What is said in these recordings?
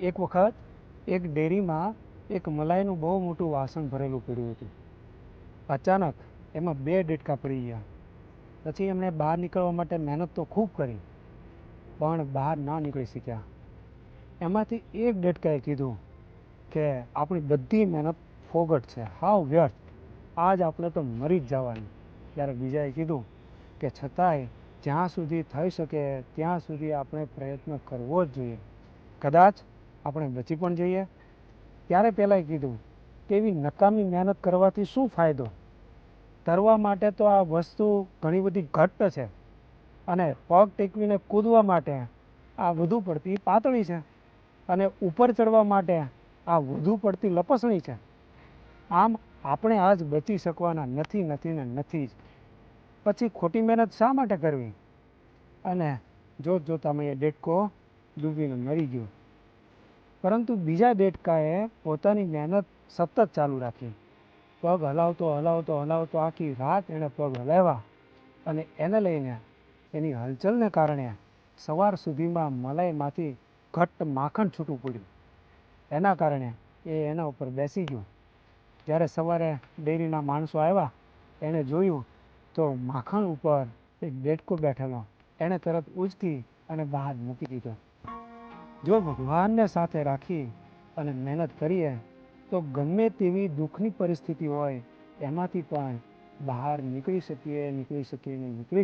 એક વખત એક ડેરીમાં એક મલાઈનું બહુ મોટું વાસણ ભરેલું પડ્યું હતું. અચાનક એમાં 2 ડેટકા પડી ગયા. પછી એમણે બહાર નીકળવા માટે મહેનત તો ખૂબ કરી, પણ બહાર ના નીકળી શક્યા. એમાંથી એક ડેટકાએ કીધું કે આપણી બધી મહેનત ફોગટ છે, હાવ વ્યર્થ, આજ આપણે તો મરી જ જવાનું. ત્યારે બીજાએ કીધું કે છતાંય જ્યાં સુધી થઈ શકે ત્યાં સુધી આપણે પ્રયત્ન કરવો જ જોઈએ, કદાચ આપણે બચી પણ જઈએ. ત્યારે પહેલાંએ કીધું કે એવી નકામી મહેનત કરવાથી શું ફાયદો? તરવા માટે તો આ વસ્તુ ઘણી બધી ઘટ્ટ છે અને પગ ટેકવીને કૂદવા માટે આ વધુ પડતી પાતળી છે અને ઉપર ચડવા માટે આ વધુ પડતી લપસણી છે. આમ આપણે આજ બચી શકવાના નથી નથી ને નથી જ. પછી ખોટી મહેનત શા માટે કરવી? અને જોત જોતામાં એ ડેટકો ડૂબીને મરી ગયો. પરંતુ બીજા ડેટકાએ પોતાની મહેનત સતત ચાલુ રાખી. પગ હલાવતો હલાવતો હલાવતો આખી રાત એણે પગ હલાવ્યા અને એને લઈને એની હલચલને કારણે સવાર સુધીમાં મલાઈમાંથી ઘટ્ટ માખણ છૂટું પડ્યું. એના કારણે એ એના ઉપર બેસી ગયો. જ્યારે સવારે ડેરીના માણસો આવ્યા, એણે જોયું તો માખણ ઉપર એક ડેટકો બેઠેલો. એણે તરત ઉચકી અને બહાર મૂકી દીધો. જો ભગવાનને સાથે રાખી અને મહેનત કરીએ તો ગમે તેવી દુઃખની પરિસ્થિતિ હોય એમાંથી પણ બહાર નીકળી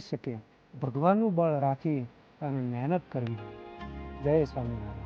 શકીએ. ભગવાનનું બળ રાખી અને મહેનત કરવી. જય સ્વામિનારાયણ.